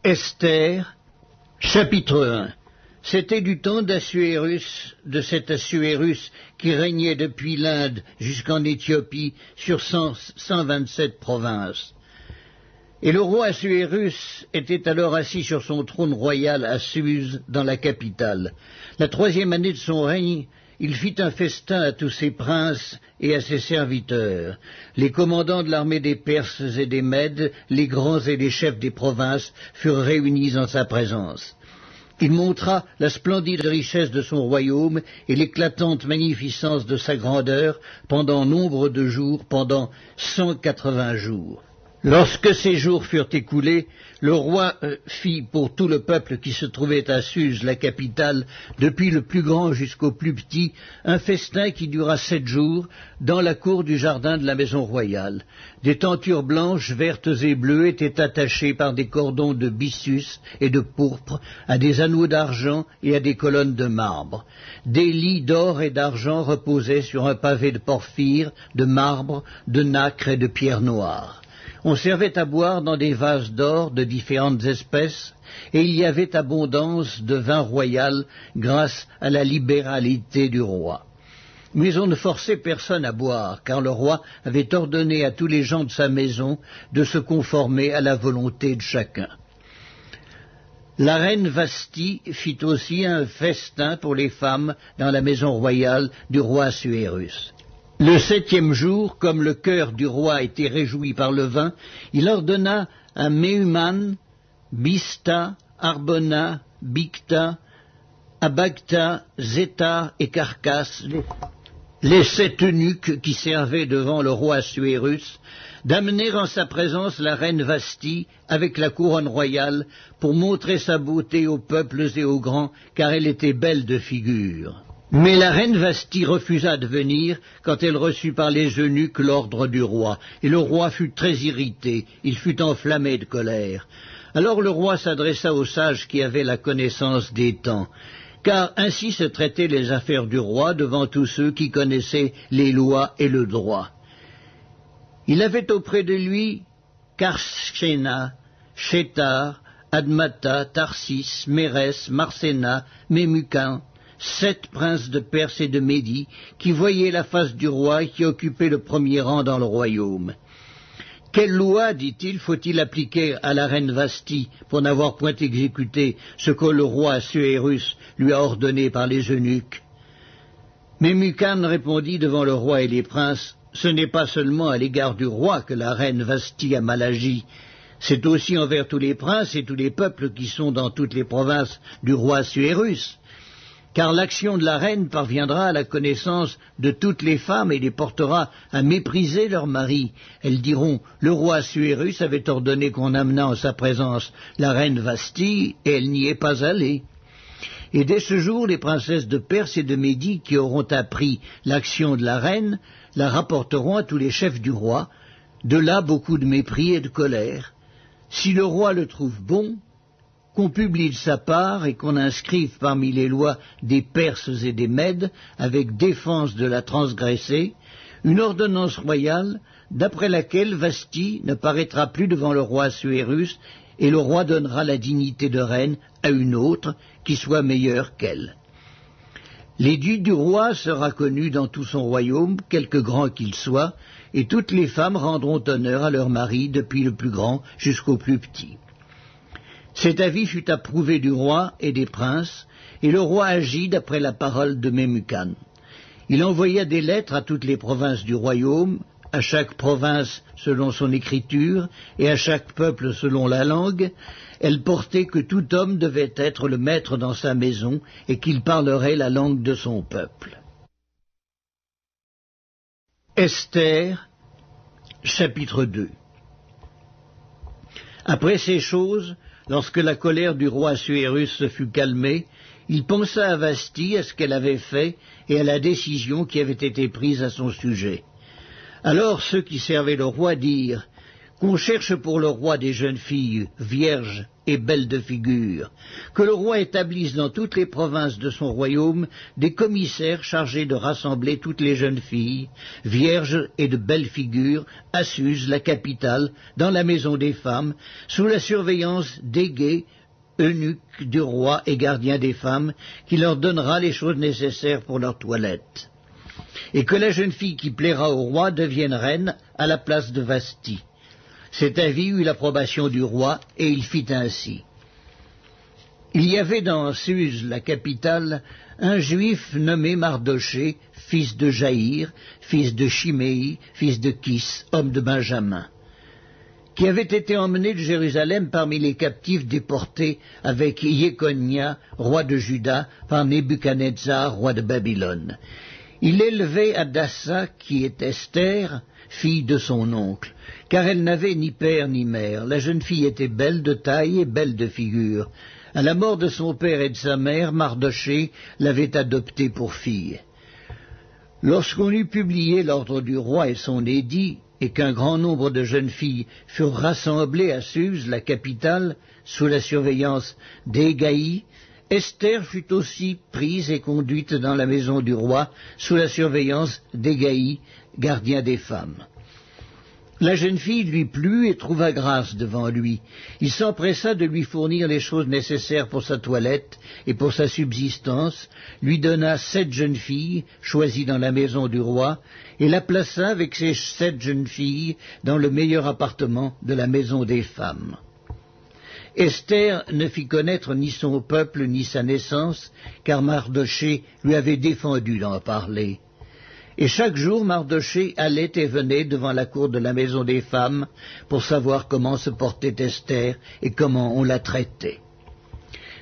Esther, chapitre 1. C'était du temps d'Assuérus, de cet Assuérus qui régnait depuis l'Inde jusqu'en Éthiopie sur 127 provinces. Et le roi Assuérus était alors assis sur son trône royal à Suse, dans la capitale. La 3e année de son règne, il fit un festin à tous ses princes et à ses serviteurs. Les commandants de l'armée des Perses et des Mèdes, les grands et les chefs des provinces furent réunis en sa présence. Il montra la splendide richesse de son royaume et l'éclatante magnificence de sa grandeur pendant nombre de jours, pendant 180 jours. Lorsque ces jours furent écoulés, le roi fit pour tout le peuple qui se trouvait à Suse, la capitale, depuis le plus grand jusqu'au plus petit, un festin qui dura 7 jours, dans la cour du jardin de la maison royale. Des tentures blanches, vertes et bleues étaient attachées par des cordons de byssus et de pourpre à des anneaux d'argent et à des colonnes de marbre. Des lits d'or et d'argent reposaient sur un pavé de porphyre, de marbre, de nacre et de pierre noire. On servait à boire dans des vases d'or de différentes espèces, et il y avait abondance de vin royal grâce à la libéralité du roi. Mais on ne forçait personne à boire, car le roi avait ordonné à tous les gens de sa maison de se conformer à la volonté de chacun. La reine Vasthi fit aussi un festin pour les femmes dans la maison royale du roi Assuérus. Le 7e jour, comme le cœur du roi était réjoui par le vin, il ordonna à Méhuman, Bista, Arbona, Bicta, Abagta, Zéta et Carcasse, les 7 eunuques qui servaient devant le roi Assuérus, d'amener en sa présence la reine Vasthi avec la couronne royale pour montrer sa beauté aux peuples et aux grands, car elle était belle de figure. Mais la reine Vasthi refusa de venir quand elle reçut par les eunuques l'ordre du roi, et le roi fut très irrité, il fut enflammé de colère. Alors le roi s'adressa aux sages qui avaient la connaissance des temps, car ainsi se traitaient les affaires du roi devant tous ceux qui connaissaient les lois et le droit. Il avait auprès de lui Karshena, Shétar, Admata, Tarsis, Mérès, Marséna, Mémucan, 7 princes de Perse et de Médie, qui voyaient la face du roi et qui occupaient le premier rang dans le royaume. Quelle loi, dit-il, faut-il appliquer à la reine Vasthi pour n'avoir point exécuté ce que le roi Assuérus lui a ordonné par les eunuques? Mais Mémucan répondit devant le roi et les princes, ce n'est pas seulement à l'égard du roi que la reine Vasthi a mal agi, c'est aussi envers tous les princes et tous les peuples qui sont dans toutes les provinces du roi Assuérus. Car l'action de la reine parviendra à la connaissance de toutes les femmes et les portera à mépriser leurs maris. Elles diront, le roi Assuérus avait ordonné qu'on amenât en sa présence la reine Vasthi, et elle n'y est pas allée. Et dès ce jour, les princesses de Perse et de Médie qui auront appris l'action de la reine, la rapporteront à tous les chefs du roi, de là beaucoup de mépris et de colère. Si le roi le trouve bon, qu'on publie de sa part et qu'on inscrive parmi les lois des Perses et des Mèdes, avec défense de la transgresser, une ordonnance royale d'après laquelle Vasthi ne paraîtra plus devant le roi Assuérus et le roi donnera la dignité de reine à une autre qui soit meilleure qu'elle. L'édit du roi sera connu dans tout son royaume, quelque grand qu'il soit, et toutes les femmes rendront honneur à leur mari depuis le plus grand jusqu'au plus petit. Cet avis fut approuvé du roi et des princes, et le roi agit d'après la parole de Mémucan. Il envoya des lettres à toutes les provinces du royaume, à chaque province selon son écriture, et à chaque peuple selon la langue. Elles portaient que tout homme devait être le maître dans sa maison, et qu'il parlerait la langue de son peuple. Esther, chapitre 2. Après ces choses, lorsque la colère du roi Assuérus se fut calmée, il pensa à Vasthi, à ce qu'elle avait fait, et à la décision qui avait été prise à son sujet. Alors ceux qui servaient le roi dirent, « qu'on cherche pour le roi des jeunes filles vierges et belles de figure, que le roi établisse dans toutes les provinces de son royaume des commissaires chargés de rassembler toutes les jeunes filles, vierges et de belles figures, à Suse, la capitale, dans la maison des femmes, sous la surveillance d'Égée, eunuque du roi et gardien des femmes, qui leur donnera les choses nécessaires pour leur toilette. Et que la jeune fille qui plaira au roi devienne reine à la place de Vasthi. Cet avis eut l'approbation du roi, et il fit ainsi. Il y avait dans Suse, la capitale, un juif nommé Mardochée, fils de Jaïr, fils de Chiméi, fils de Kis, homme de Benjamin, qui avait été emmené de Jérusalem parmi les captifs déportés avec Jéconia, roi de Juda, par Nebuchadnezzar, roi de Babylone. Il élevait Hadassa, qui est Esther, fille de son oncle, car elle n'avait ni père ni mère. La jeune fille était belle de taille et belle de figure. À la mort de son père et de sa mère, Mardochée l'avait adoptée pour fille. Lorsqu'on eut publié l'ordre du roi et son édit, et qu'un grand nombre de jeunes filles furent rassemblées à Suse, la capitale, sous la surveillance d'Égaï, Esther fut aussi prise et conduite dans la maison du roi, sous la surveillance d'Égaï, gardien des femmes. La jeune fille lui plut et trouva grâce devant lui. Il s'empressa de lui fournir les choses nécessaires pour sa toilette et pour sa subsistance, lui donna 7 jeunes filles, choisies dans la maison du roi, et la plaça avec ces 7 jeunes filles dans le meilleur appartement de la maison des femmes. Esther ne fit connaître ni son peuple ni sa naissance, car Mardochée lui avait défendu d'en parler. Et chaque jour, Mardochée allait et venait devant la cour de la maison des femmes pour savoir comment se portait Esther et comment on la traitait.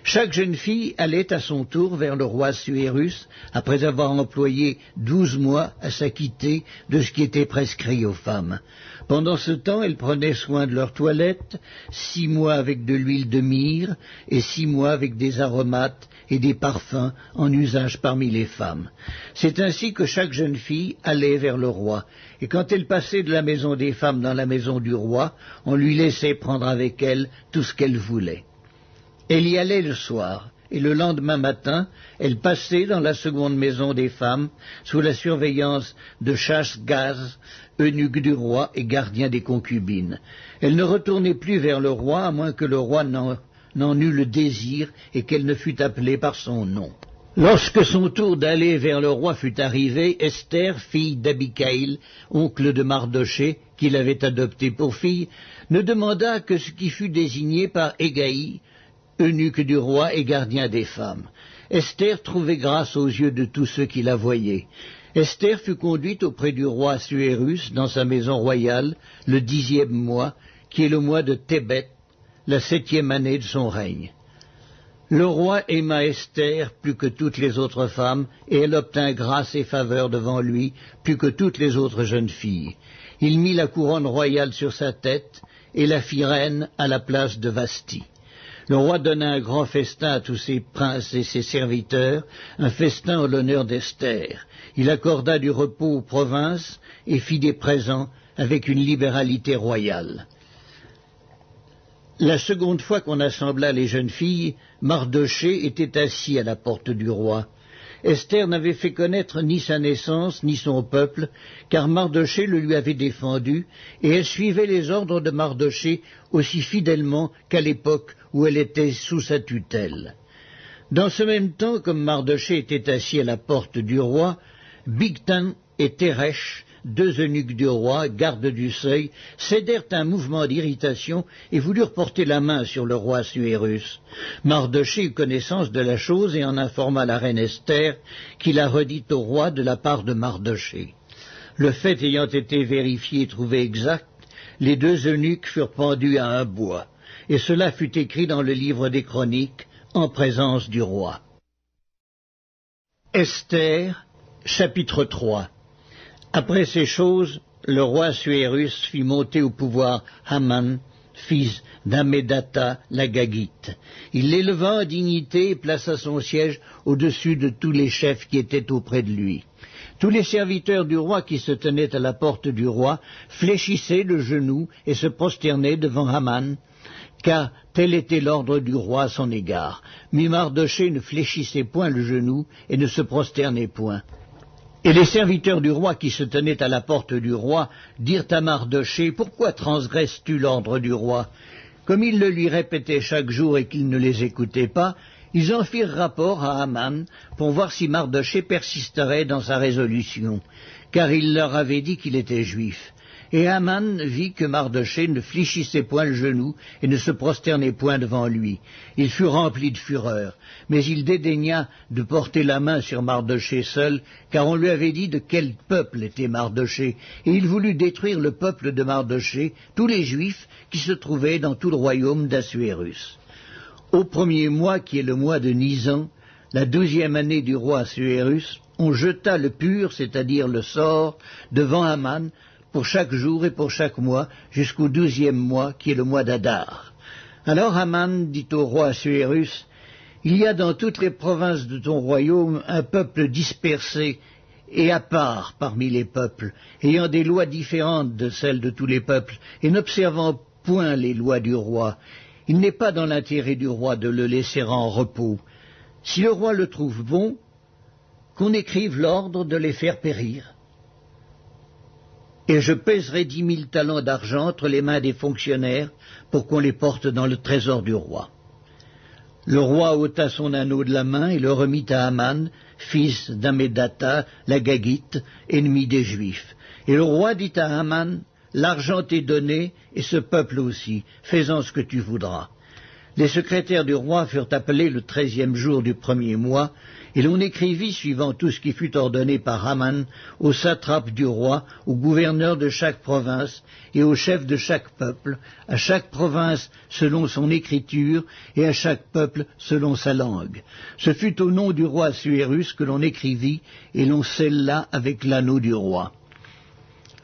Chaque jeune fille allait à son tour vers le roi Assuérus, après avoir employé 12 mois à s'acquitter de ce qui était prescrit aux femmes. Pendant ce temps, elles prenaient soin de leur toilette, 6 mois avec de l'huile de myrrhe et 6 mois avec des aromates et des parfums en usage parmi les femmes. C'est ainsi que chaque jeune fille allait vers le roi, et quand elle passait de la maison des femmes dans la maison du roi, on lui laissait prendre avec elle tout ce qu'elle voulait. Elle y allait le soir, et le lendemain matin, elle passait dans la seconde maison des femmes, sous la surveillance de Chash-Gaz, eunuque du roi et gardien des concubines. Elle ne retournait plus vers le roi, à moins que le roi n'en eût le désir et qu'elle ne fût appelée par son nom. Lorsque son tour d'aller vers le roi fut arrivé, Esther, fille d'Abicaïl, oncle de Mardochée, qui l'avait adoptée pour fille, ne demanda que ce qui fut désigné par Égaï, eunuque du roi et gardien des femmes. Esther trouvait grâce aux yeux de tous ceux qui la voyaient. Esther fut conduite auprès du roi Assuérus dans sa maison royale le 10e mois, qui est le mois de Tébet, la 7e année de son règne. Le roi aima Esther plus que toutes les autres femmes, et elle obtint grâce et faveur devant lui plus que toutes les autres jeunes filles. Il mit la couronne royale sur sa tête et la fit reine à la place de Vasthi. Le roi donna un grand festin à tous ses princes et ses serviteurs, un festin en l'honneur d'Esther. Il accorda du repos aux provinces et fit des présents avec une libéralité royale. La seconde fois qu'on assembla les jeunes filles, Mardochée était assis à la porte du roi. Esther n'avait fait connaître ni sa naissance, ni son peuple, car Mardochée le lui avait défendu, et elle suivait les ordres de Mardochée aussi fidèlement qu'à l'époque où elle était sous sa tutelle. Dans ce même temps, comme Mardochée était assis à la porte du roi, Bigtan et Teresh, 2 eunuques du roi, gardes du seuil, cédèrent un mouvement d'irritation et voulurent porter la main sur le roi Assuérus. Mardochée eut connaissance de la chose et en informa la reine Esther, qui la redit au roi de la part de Mardochée. Le fait ayant été vérifié et trouvé exact, les 2 eunuques furent pendus à un bois, et cela fut écrit dans le livre des Chroniques, en présence du roi. Esther, chapitre 3. Après ces choses, le roi Assuérus fit monter au pouvoir Haman, fils d'Hammédatha l'Agagite. Il l'éleva en dignité et plaça son siège au-dessus de tous les chefs qui étaient auprès de lui. Tous les serviteurs du roi qui se tenaient à la porte du roi fléchissaient le genou et se prosternaient devant Haman, car tel était l'ordre du roi à son égard. Mais Mardochée ne fléchissait point le genou et ne se prosternait point. Et les serviteurs du roi qui se tenaient à la porte du roi dirent à Mardochée, « Pourquoi transgresses-tu l'ordre du roi ?» Comme ils le lui répétaient chaque jour et qu'il ne les écoutait pas, ils en firent rapport à Haman pour voir si Mardochée persisterait dans sa résolution, car il leur avait dit qu'il était juif. Et Haman vit que Mardochée ne fléchissait point le genou et ne se prosternait point devant lui. Il fut rempli de fureur, mais il dédaigna de porter la main sur Mardochée seul, car on lui avait dit de quel peuple était Mardochée, et il voulut détruire le peuple de Mardochée, tous les Juifs qui se trouvaient dans tout le royaume d'Assuérus. Au premier mois, qui est le mois de Nisan, la 12e année du roi Assuérus, on jeta le pur, c'est-à-dire le sort, devant Haman, pour chaque jour et pour chaque mois, jusqu'au 12e mois, qui est le mois d'Adar. Alors Haman dit au roi Assuérus, « Il y a dans toutes les provinces de ton royaume un peuple dispersé et à part parmi les peuples, ayant des lois différentes de celles de tous les peuples, et n'observant point les lois du roi. Il n'est pas dans l'intérêt du roi de le laisser en repos. Si le roi le trouve bon, qu'on écrive l'ordre de les faire périr. Et je pèserai 10 000 talents d'argent entre les mains des fonctionnaires pour qu'on les porte dans le trésor du roi. » Le roi ôta son anneau de la main et le remit à Haman, fils d'Hammédatha, la Gagite, ennemi des Juifs. Et le roi dit à Haman, « L'argent t'est donné, et ce peuple aussi, fais-en ce que tu voudras. » Les secrétaires du roi furent appelés le 13e jour du premier mois, et l'on écrivit, suivant tout ce qui fut ordonné par Haman, aux satrapes du roi, aux gouverneurs de chaque province, et aux chefs de chaque peuple, à chaque province selon son écriture, et à chaque peuple selon sa langue. Ce fut au nom du roi Assuérus que l'on écrivit, et l'on scella avec l'anneau du roi.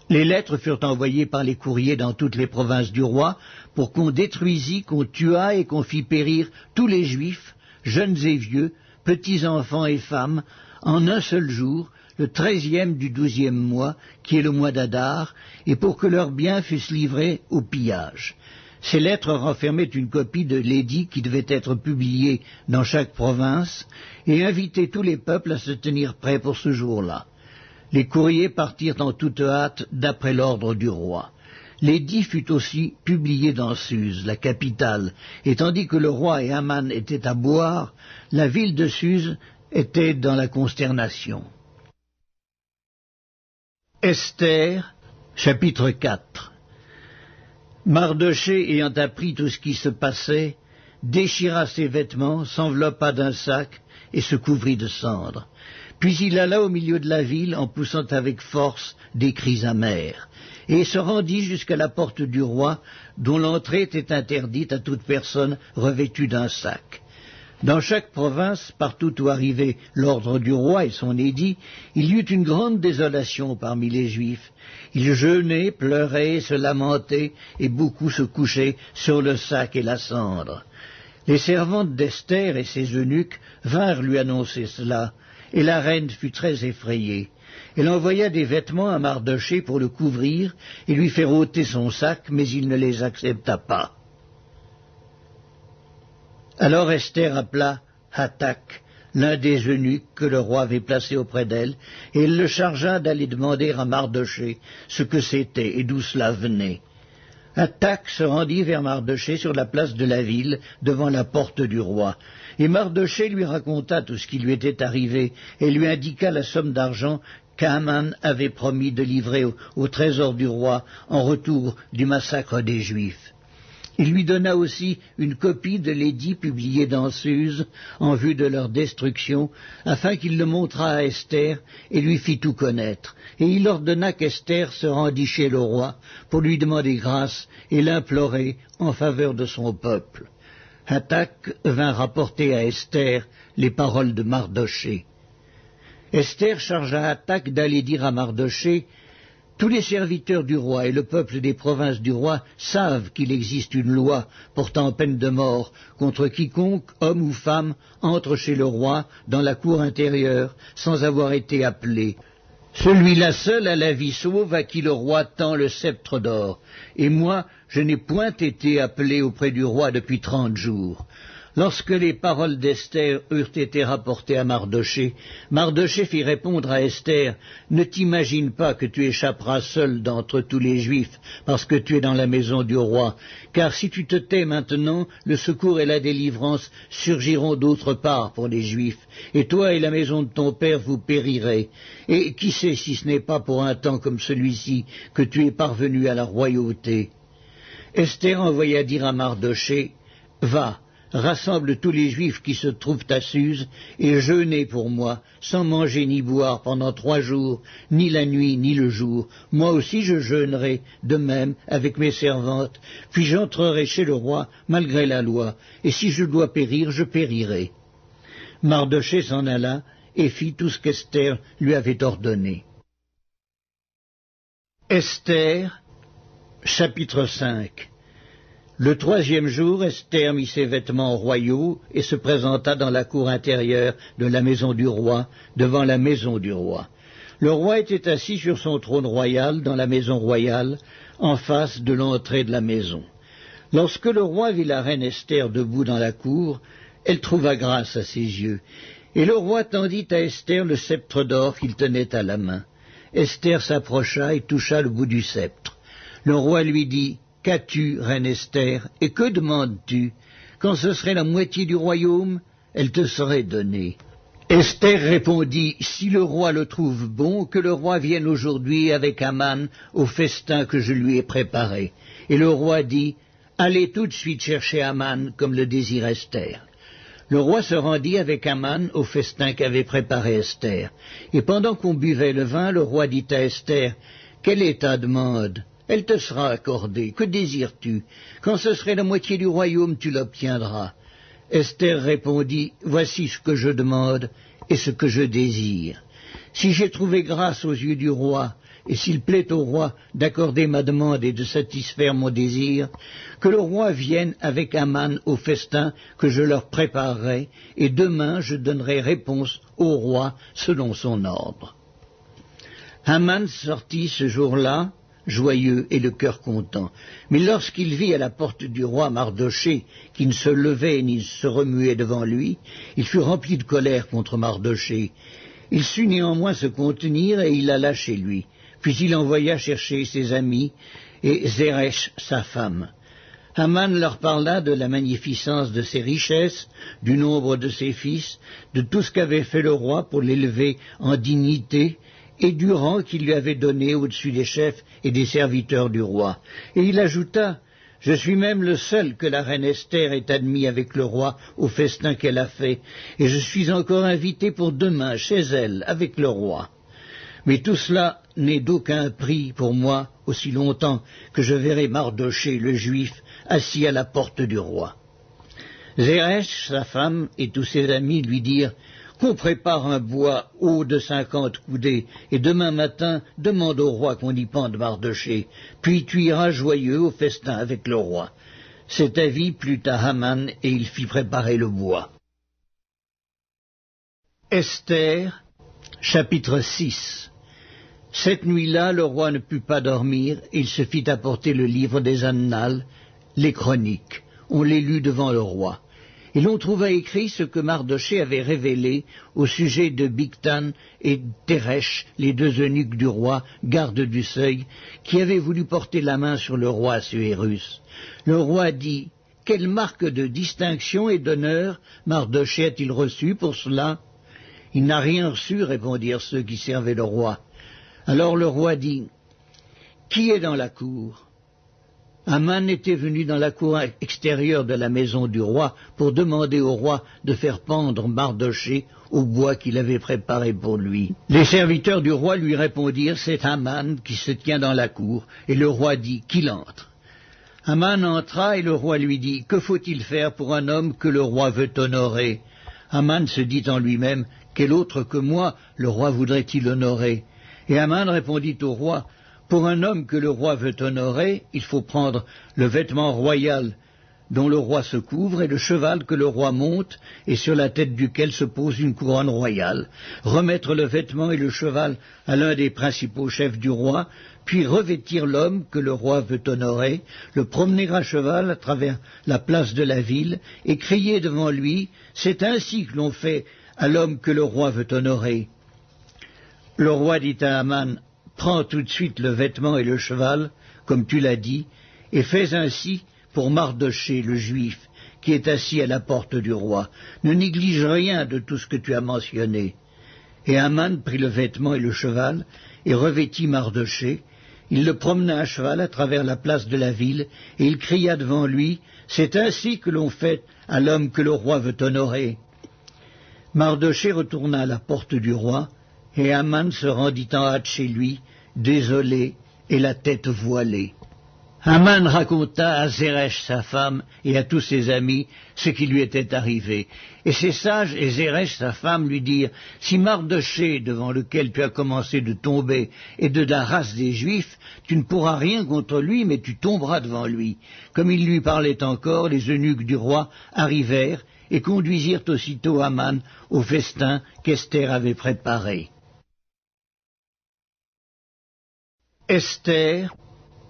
Les lettres furent envoyées par les courriers dans toutes les provinces du roi, pour qu'on détruisît, qu'on tuât et qu'on fît périr tous les Juifs, jeunes et vieux, petits enfants et femmes, en un seul jour, le 13e du 12e mois, qui est le mois d'Adar, et pour que leurs biens fussent livrés au pillage. Ces lettres renfermaient une copie de l'édit qui devait être publié dans chaque province, et invitaient tous les peuples à se tenir prêts pour ce jour-là. Les courriers partirent en toute hâte d'après l'ordre du roi. L'édit fut aussi publié dans Suse, la capitale, et tandis que le roi et Haman étaient à boire, la ville de Suse était dans la consternation. Esther, chapitre 4. Mardochée, ayant appris tout ce qui se passait, déchira ses vêtements, s'enveloppa d'un sac et se couvrit de cendres. Puis il alla au milieu de la ville en poussant avec force des cris amers, et se rendit jusqu'à la porte du roi, dont l'entrée était interdite à toute personne revêtue d'un sac. Dans chaque province, partout où arrivait l'ordre du roi et son édit, il y eut une grande désolation parmi les Juifs. Ils jeûnaient, pleuraient, se lamentaient, et beaucoup se couchaient sur le sac et la cendre. Les servantes d'Esther et ses eunuques vinrent lui annoncer cela, et la reine fut très effrayée. Elle envoya des vêtements à Mardochée pour le couvrir et lui faire ôter son sac, mais il ne les accepta pas. Alors Esther appela Hattak, l'un des eunuques que le roi avait placé auprès d'elle, et elle le chargea d'aller demander à Mardochée ce que c'était et d'où cela venait. Hattak se rendit vers Mardochée sur la place de la ville, devant la porte du roi. Et Mardochée lui raconta tout ce qui lui était arrivé, et lui indiqua la somme d'argent qu'Haman avait promis de livrer au trésor du roi en retour du massacre des Juifs. Il lui donna aussi une copie de l'édit publié dans Suse en vue de leur destruction, afin qu'il le montrât à Esther et lui fit tout connaître. Et il ordonna qu'Esther se rendît chez le roi pour lui demander grâce et l'implorer en faveur de son peuple. Hattak vint rapporter à Esther les paroles de Mardochée. Esther chargea Hattak d'aller dire à Mardochée: « Tous les serviteurs du roi et le peuple des provinces du roi savent qu'il existe une loi portant peine de mort contre quiconque, homme ou femme, entre chez le roi dans la cour intérieure sans avoir été appelé. Celui-là seul a la vie sauve à qui le roi tend le sceptre d'or. Et moi, je n'ai point été appelé auprès du roi depuis 30 jours. Lorsque les paroles d'Esther eurent été rapportées à Mardochée, Mardochée fit répondre à Esther, « Ne t'imagine pas que tu échapperas seul d'entre tous les Juifs, parce que tu es dans la maison du roi, car si tu te tais maintenant, le secours et la délivrance surgiront d'autre part pour les Juifs, et toi et la maison de ton père vous périrez. Et qui sait si ce n'est pas pour un temps comme celui-ci que tu es parvenu à la royauté. » Esther envoya dire à Mardochée, « Va, rassemble tous les Juifs qui se trouvent à Suse, et jeûnez pour moi, sans manger ni boire pendant 3 jours, ni la nuit ni le jour. Moi aussi je jeûnerai, de même, avec mes servantes, puis j'entrerai chez le roi, malgré la loi, et si je dois périr, je périrai. » Mardochée s'en alla, et fit tout ce qu'Esther lui avait ordonné. Esther, chapitre 5. Le 3e jour, Esther mit ses vêtements royaux et se présenta dans la cour intérieure de la maison du roi, devant la maison du roi. Le roi était assis sur son trône royal dans la maison royale, en face de l'entrée de la maison. Lorsque le roi vit la reine Esther debout dans la cour, elle trouva grâce à ses yeux, et le roi tendit à Esther le sceptre d'or qu'il tenait à la main. Esther s'approcha et toucha le bout du sceptre. Le roi lui dit, « Qu'as-tu, reine Esther, et que demandes-tu? Quand ce serait la moitié du royaume, elle te serait donnée. » Esther répondit, « Si le roi le trouve bon, que le roi vienne aujourd'hui avec Aman au festin que je lui ai préparé. » Et le roi dit, « Allez tout de suite chercher Aman comme le désire Esther. » Le roi se rendit avec Aman au festin qu'avait préparé Esther. Et pendant qu'on buvait le vin, le roi dit à Esther, « Quelle est ta demande ? Elle te sera accordée. Que désires-tu? Quand ce serait la moitié du royaume, tu l'obtiendras. » Esther répondit, « Voici ce que je demande et ce que je désire. Si j'ai trouvé grâce aux yeux du roi, et s'il plaît au roi d'accorder ma demande et de satisfaire mon désir, que le roi vienne avec Aman au festin que je leur préparerai, et demain je donnerai réponse au roi selon son ordre. » Aman sortit ce jour-là, joyeux et le cœur content. Mais lorsqu'il vit à la porte du roi Mardochée, qui ne se levait ni ne se remuait devant lui, il fut rempli de colère contre Mardochée. Il sut néanmoins se contenir et il alla chez lui. Puis il envoya chercher ses amis et Zeresh, sa femme. Aman leur parla de la magnificence de ses richesses, du nombre de ses fils, de tout ce qu'avait fait le roi pour l'élever en dignité, et du rang qu'il lui avait donné au-dessus des chefs et des serviteurs du roi. Et il ajouta, « Je suis même le seul que la reine Esther ait admis avec le roi au festin qu'elle a fait, et je suis encore invité pour demain chez elle avec le roi. Mais tout cela n'est d'aucun prix pour moi aussi longtemps que je verrai Mardochée, le juif, assis à la porte du roi. » Zeresh, sa femme, et tous ses amis lui dirent, « Qu'on prépare un bois haut de 50 coudées, et demain matin, demande au roi qu'on y pende Mardochée, puis tu iras joyeux au festin avec le roi. » Cet avis plut à Haman, et il fit préparer le bois. Esther, chapitre 6. Cette nuit-là, le roi ne put pas dormir, et il se fit apporter le livre des Annales, les chroniques. On les lut devant le roi. Et l'on trouva écrit ce que Mardochée avait révélé au sujet de Bigtan et Teresh, les 2 eunuques du roi, gardes du seuil, qui avaient voulu porter la main sur le roi Assuérus. Le roi dit, « Quelle marque de distinction et d'honneur Mardochée a-t-il reçu pour cela ?» « Il n'a rien reçu, répondirent ceux qui servaient le roi. Alors le roi dit, « Qui est dans la cour ?» Haman était venu dans la cour extérieure de la maison du roi pour demander au roi de faire pendre Mardochée au bois qu'il avait préparé pour lui. Les serviteurs du roi lui répondirent, « C'est Haman qui se tient dans la cour. » Et le roi dit, « Qu'il entre. » Haman entra et le roi lui dit, « Que faut-il faire pour un homme que le roi veut honorer ?» Haman se dit en lui-même, « Quel autre que moi le roi voudrait-il honorer ?» Et Haman répondit au roi, « Pour un homme que le roi veut honorer, il faut prendre le vêtement royal dont le roi se couvre, et le cheval que le roi monte, et sur la tête duquel se pose une couronne royale. Remettre le vêtement et le cheval à l'un des principaux chefs du roi, puis revêtir l'homme que le roi veut honorer, le promener à cheval à travers la place de la ville, et crier devant lui, « C'est ainsi que l'on fait à l'homme que le roi veut honorer. » Le roi dit à Haman, « Prends tout de suite le vêtement et le cheval, comme tu l'as dit, et fais ainsi pour Mardochée, le juif, qui est assis à la porte du roi. Ne néglige rien de tout ce que tu as mentionné. » Et Haman prit le vêtement et le cheval, et revêtit Mardochée. Il le promena à cheval à travers la place de la ville, et il cria devant lui, « C'est ainsi que l'on fait à l'homme que le roi veut honorer. » Mardochée retourna à la porte du roi, et Haman se rendit en hâte chez lui, désolé et la tête voilée. Haman raconta à Zeresh sa femme et à tous ses amis ce qui lui était arrivé. Et ses sages et Zeresh sa femme lui dirent, « Si Mardochée, devant lequel tu as commencé de tomber, est de la race des Juifs, tu ne pourras rien contre lui, mais tu tomberas devant lui. » Comme il lui parlait encore, les eunuques du roi arrivèrent et conduisirent aussitôt Haman au festin qu'Esther avait préparé. Esther,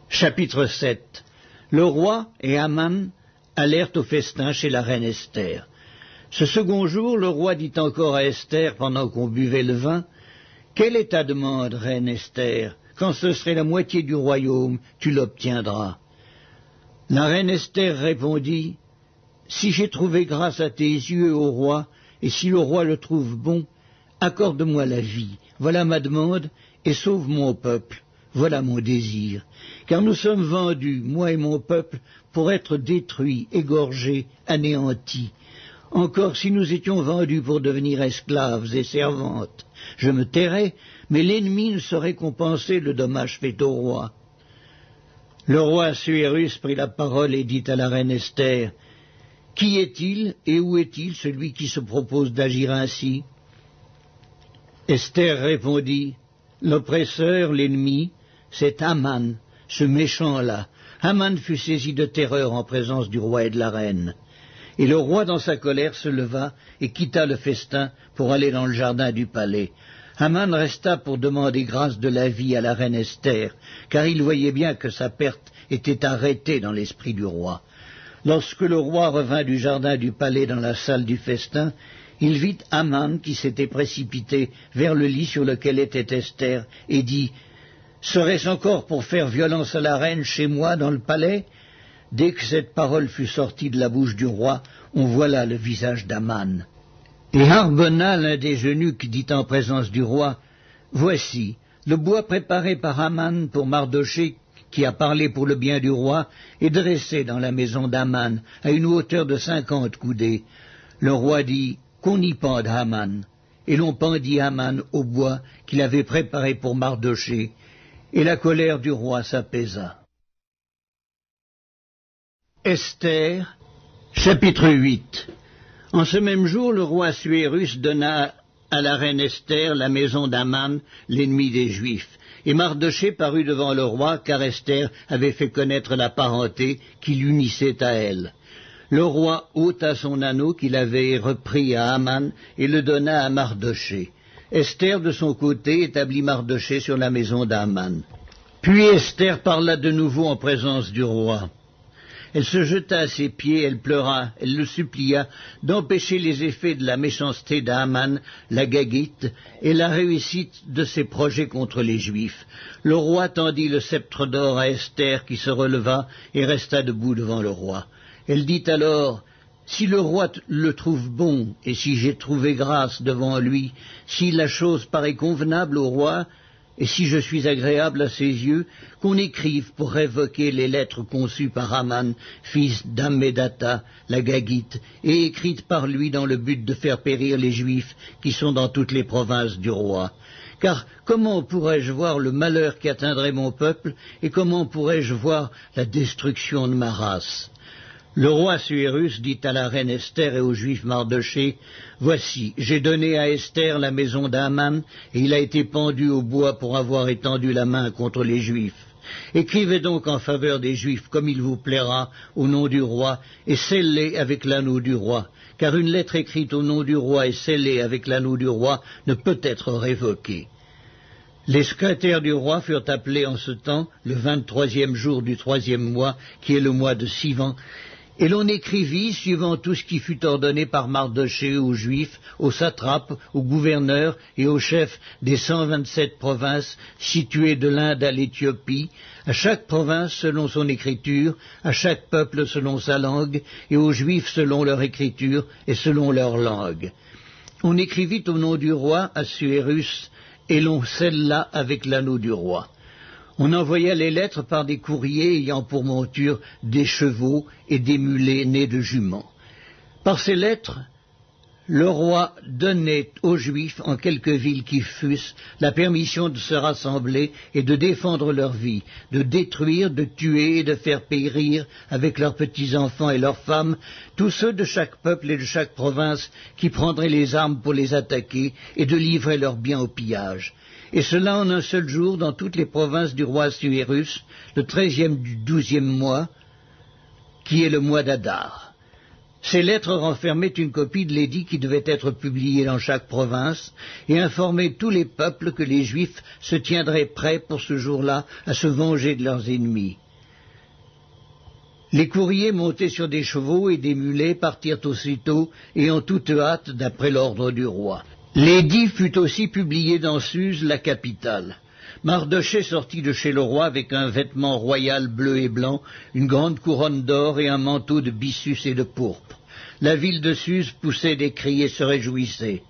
chapitre 7. Le roi et Haman allèrent au festin chez la reine Esther. Ce second jour, le roi dit encore à Esther, pendant qu'on buvait le vin, « Quelle est ta demande, reine Esther? Quand ce serait la moitié du royaume, tu l'obtiendras. » La reine Esther répondit, « Si j'ai trouvé grâce à tes yeux, ô roi, et si le roi le trouve bon, accorde-moi la vie. Voilà ma demande, et sauve mon peuple. Voilà mon désir. Car nous sommes vendus, moi et mon peuple, pour être détruits, égorgés, anéantis. Encore si nous étions vendus pour devenir esclaves et servantes, je me tairais, mais l'ennemi ne saurait compenser le dommage fait au roi. » Le roi Assuérus prit la parole et dit à la reine Esther, « Qui est-il et où est-il celui qui se propose d'agir ainsi ?» Esther répondit, « L'oppresseur, l'ennemi, c'est Haman, ce méchant-là. » Haman fut saisi de terreur en présence du roi et de la reine. Et le roi, dans sa colère, se leva et quitta le festin pour aller dans le jardin du palais. Haman resta pour demander grâce de la vie à la reine Esther, car il voyait bien que sa perte était arrêtée dans l'esprit du roi. Lorsque le roi revint du jardin du palais dans la salle du festin, il vit Haman qui s'était précipité vers le lit sur lequel était Esther et dit, « Serait-ce encore pour faire violence à la reine chez moi dans le palais ?» Dès que cette parole fut sortie de la bouche du roi, on voit là le visage d'Haman. Et Harbona, l'un des eunuques, dit en présence du roi, « Voici, le bois préparé par Haman pour Mardochée, qui a parlé pour le bien du roi, est dressé dans la maison d'Haman, à une hauteur de 50 coudées. » Le roi dit, « Qu'on y pende Haman. » Et l'on pendit Haman au bois qu'il avait préparé pour Mardochée, et la colère du roi s'apaisa. Esther, chapitre 8. En ce même jour, le roi Assuérus donna à la reine Esther la maison d'Haman, l'ennemi des Juifs. Et Mardochée parut devant le roi, car Esther avait fait connaître la parenté qui l'unissait à elle. Le roi ôta son anneau qu'il avait repris à Haman et le donna à Mardochée. Esther, de son côté, établit Mardochée sur la maison d'Haman. Puis Esther parla de nouveau en présence du roi. Elle se jeta à ses pieds, elle pleura, elle le supplia d'empêcher les effets de la méchanceté d'Haman, la Gagite, et la réussite de ses projets contre les Juifs. Le roi tendit le sceptre d'or à Esther, qui se releva et resta debout devant le roi. Elle dit alors, « Si le roi le trouve bon, et si j'ai trouvé grâce devant lui, si la chose paraît convenable au roi, et si je suis agréable à ses yeux, qu'on écrive pour révoquer les lettres conçues par Haman, fils d'Hammédatha, la Gagite, et écrites par lui dans le but de faire périr les Juifs qui sont dans toutes les provinces du roi. Car comment pourrais-je voir le malheur qui atteindrait mon peuple, et comment pourrais-je voir la destruction de ma race ?» Le roi Assuérus dit à la reine Esther et aux Juifs Mardochée, « Voici, j'ai donné à Esther la maison d'Haman, et il a été pendu au bois pour avoir étendu la main contre les Juifs. Écrivez donc en faveur des Juifs comme il vous plaira au nom du roi, et scellez avec l'anneau du roi, car une lettre écrite au nom du roi et scellée avec l'anneau du roi ne peut être révoquée. Les secrétaires du roi furent appelés en ce temps, le 23e jour du 3e mois, qui est le mois de Sivan, et l'on écrivit, suivant tout ce qui fut ordonné par Mardochée aux Juifs, aux satrapes, aux gouverneurs et aux chefs des 127 provinces situées de l'Inde à l'Éthiopie, à chaque province selon son écriture, à chaque peuple selon sa langue, et aux Juifs selon leur écriture et selon leur langue. On écrivit au nom du roi Assuérus, et l'on scella avec l'anneau du roi. On envoya les lettres par des courriers ayant pour monture des chevaux et des mulets nés de juments. Par ces lettres, le roi donnait aux Juifs, en quelque ville qu'ils fussent, la permission de se rassembler et de défendre leur vie, de détruire, de tuer et de faire périr, avec leurs petits-enfants et leurs femmes, tous ceux de chaque peuple et de chaque province qui prendraient les armes pour les attaquer et de livrer leurs biens au pillage. Et cela en un seul jour dans toutes les provinces du roi Assuérus, le 13e du 12e mois, qui est le mois d'Adar. Ces lettres renfermaient une copie de l'édit qui devait être publié dans chaque province et informaient tous les peuples que les Juifs se tiendraient prêts pour ce jour-là à se venger de leurs ennemis. Les courriers montés sur des chevaux et des mulets partirent aussitôt et en toute hâte d'après l'ordre du roi. L'édit fut aussi publié dans Suse, la capitale. Mardochée sortit de chez le roi avec un vêtement royal bleu et blanc, une grande couronne d'or et un manteau de byssus et de pourpre. La ville de Suse poussait des cris et se réjouissait.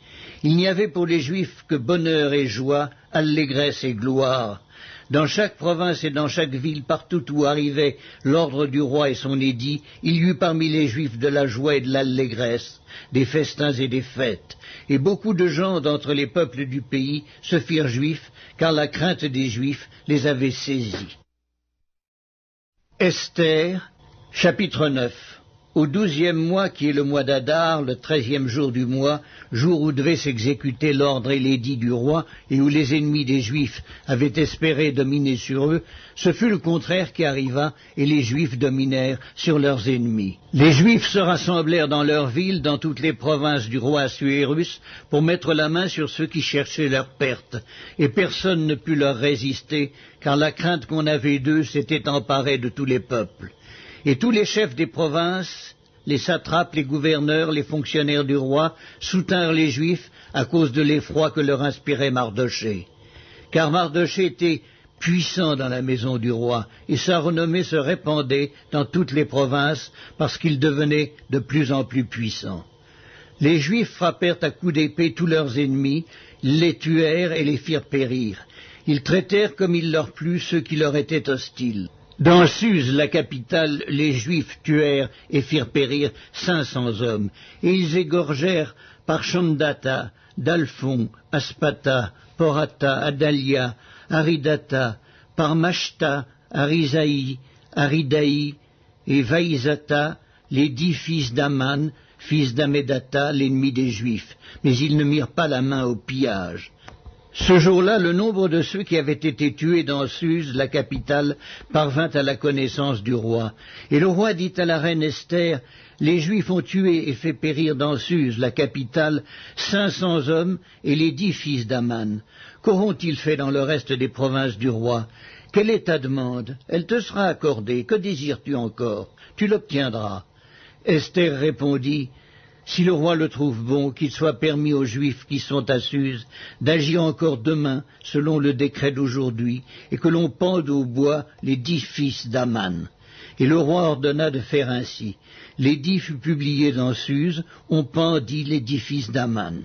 Il n'y avait pour les Juifs que bonheur et joie, allégresse et gloire. Dans chaque province et dans chaque ville, partout où arrivait l'ordre du roi et son édit, il y eut parmi les Juifs de la joie et de l'allégresse, des festins et des fêtes. Et beaucoup de gens d'entre les peuples du pays se firent juifs, car la crainte des Juifs les avait saisis. Esther, chapitre 9. Au 12e mois, qui est le mois d'Adar, le 13e jour du mois, jour où devait s'exécuter l'ordre et l'édit du roi, et où les ennemis des Juifs avaient espéré dominer sur eux, ce fut le contraire qui arriva, et les Juifs dominèrent sur leurs ennemis. Les Juifs se rassemblèrent dans leurs villes, dans toutes les provinces du roi Assuérus, pour mettre la main sur ceux qui cherchaient leur perte, et personne ne put leur résister, car la crainte qu'on avait d'eux s'était emparée de tous les peuples. Et tous les chefs des provinces, les satrapes, les gouverneurs, les fonctionnaires du roi, soutinrent les Juifs à cause de l'effroi que leur inspirait Mardochée. Car Mardochée était puissant dans la maison du roi, et sa renommée se répandait dans toutes les provinces parce qu'il devenait de plus en plus puissant. Les Juifs frappèrent à coups d'épée tous leurs ennemis, les tuèrent et les firent périr. Ils traitèrent comme il leur plut ceux qui leur étaient hostiles. Dans Suse, la capitale, les Juifs tuèrent et firent périr 500 hommes, et ils égorgèrent par Chamdata, Dalphon, Aspata, Porata, Adalia, Aridata, par Machta, Arisaï, Aridaï et Vaïzata, les 10 fils d'Aman, fils d'Amédata, l'ennemi des Juifs, mais ils ne mirent pas la main au pillage. Ce jour-là, le nombre de ceux qui avaient été tués dans Suse, la capitale, parvint à la connaissance du roi. Et le roi dit à la reine Esther, « Les Juifs ont tué et fait périr dans Suse, la capitale, 500 hommes et les 10 fils d'Aman. Qu'auront-ils fait dans le reste des provinces du roi? Quelle est ta demande? Elle te sera accordée. Que désires-tu encore? Tu l'obtiendras. » Esther répondit, si le roi le trouve bon, qu'il soit permis aux Juifs qui sont à Suse d'agir encore demain, selon le décret d'aujourd'hui, et que l'on pende au bois les 10 fils d'Aman. Et le roi ordonna de faire ainsi. L'édit fut publié dans Suse, on pendit les 10 fils d'Aman.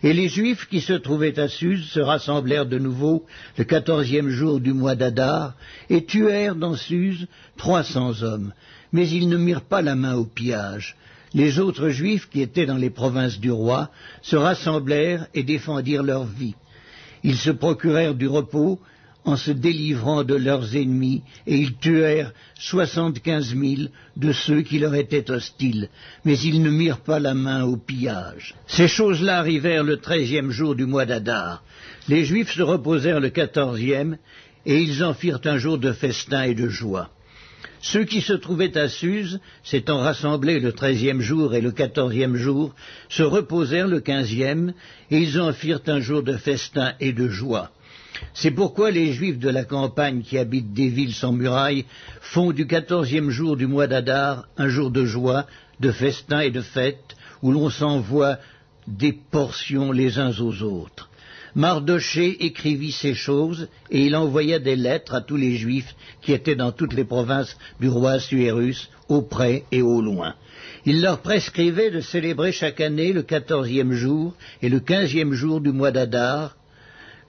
Et les Juifs qui se trouvaient à Suse se rassemblèrent de nouveau le 14e jour du mois d'Adar, et tuèrent dans Suse 300 hommes, mais ils ne mirent pas la main au pillage. Les autres Juifs qui étaient dans les provinces du roi se rassemblèrent et défendirent leur vie. Ils se procurèrent du repos en se délivrant de leurs ennemis, et ils tuèrent 75 000 de ceux qui leur étaient hostiles, mais ils ne mirent pas la main au pillage. Ces choses-là arrivèrent le 13e jour du mois d'Adar. Les Juifs se reposèrent le 14e, et ils en firent un jour de festin et de joie. Ceux qui se trouvaient à Suse, s'étant rassemblés le 13e jour et le 14e jour, se reposèrent le 15e, et ils en firent un jour de festin et de joie. C'est pourquoi les Juifs de la campagne qui habitent des villes sans murailles font du 14e jour du mois d'Adar un jour de joie, de festin et de fête, où l'on s'envoie des portions les uns aux autres. Mardochée écrivit ces choses, et il envoya des lettres à tous les Juifs qui étaient dans toutes les provinces du roi Assuérus, au près et au loin. Il leur prescrivait de célébrer chaque année le 14e jour et le 15e jour du mois d'Adar,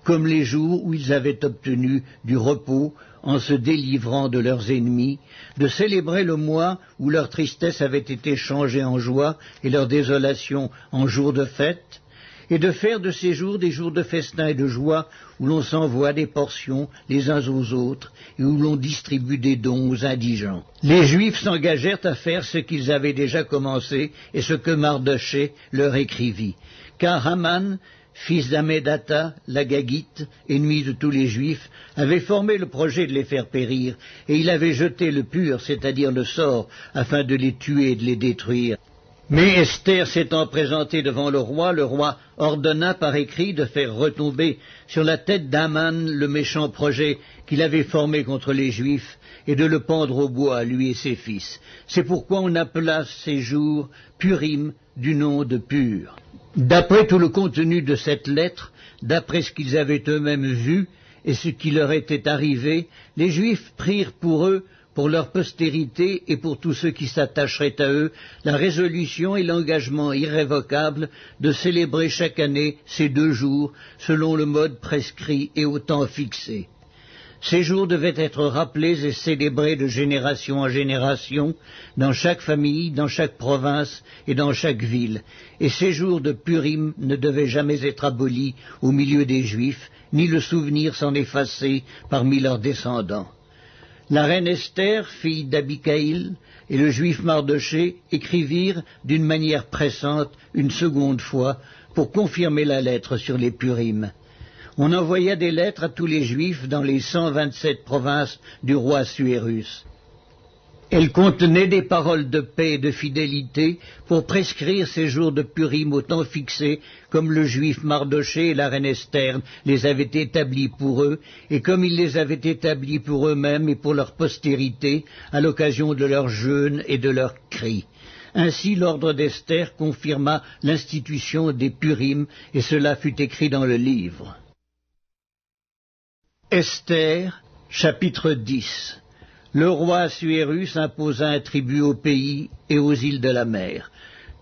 comme les jours où ils avaient obtenu du repos en se délivrant de leurs ennemis, de célébrer le mois où leur tristesse avait été changée en joie et leur désolation en jour de fête, et de faire de ces jours des jours de festin et de joie où l'on s'envoie des portions les uns aux autres et où l'on distribue des dons aux indigents. Les Juifs s'engagèrent à faire ce qu'ils avaient déjà commencé et ce que Mardochée leur écrivit, car Haman, fils d'Amédatha, l'Agagite, ennemi de tous les Juifs, avait formé le projet de les faire périr, et il avait jeté le pur, c'est-à-dire le sort, afin de les tuer et de les détruire. Mais Esther s'étant présentée devant le roi ordonna par écrit de faire retomber sur la tête d'Aman le méchant projet qu'il avait formé contre les Juifs et de le pendre au bois, lui et ses fils. C'est pourquoi on appela ces jours Purim, du nom de Pur. D'après tout le contenu de cette lettre, d'après ce qu'ils avaient eux-mêmes vu et ce qui leur était arrivé, les Juifs prirent pour eux, pour leur postérité et pour tous ceux qui s'attacheraient à eux, la résolution et l'engagement irrévocable de célébrer chaque année ces 2 jours, selon le mode prescrit et au temps fixé. Ces jours devaient être rappelés et célébrés de génération en génération, dans chaque famille, dans chaque province et dans chaque ville, et ces jours de Purim ne devaient jamais être abolis au milieu des Juifs, ni le souvenir s'en effacer parmi leurs descendants. La reine Esther, fille d'Abicaïl, et le juif Mardochée écrivirent d'une manière pressante une seconde fois pour confirmer la lettre sur les Purim. On envoya des lettres à tous les Juifs dans les 127 provinces du roi Assuérus. Elles contenaient des paroles de paix et de fidélité pour prescrire ces jours de Purim au temps fixé, comme le juif Mardochée et la reine Esther les avaient établis pour eux, et comme ils les avaient établis pour eux-mêmes et pour leur postérité, à l'occasion de leurs jeûnes et de leurs cris. Ainsi l'ordre d'Esther confirma l'institution des Purim, et cela fut écrit dans le livre. Esther, chapitre 10. Le roi Assuérus imposa un tribut au pays et aux îles de la mer.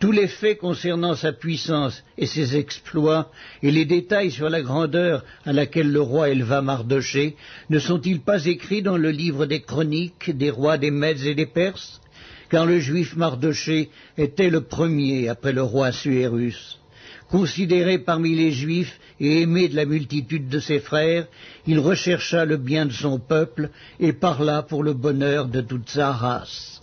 Tous les faits concernant sa puissance et ses exploits, et les détails sur la grandeur à laquelle le roi éleva Mardochée, ne sont-ils pas écrits dans le livre des chroniques des rois des Mèdes et des Perses? Car le juif Mardochée était le premier après le roi Assuérus. Considéré parmi les Juifs et aimé de la multitude de ses frères, il rechercha le bien de son peuple et parla pour le bonheur de toute sa race.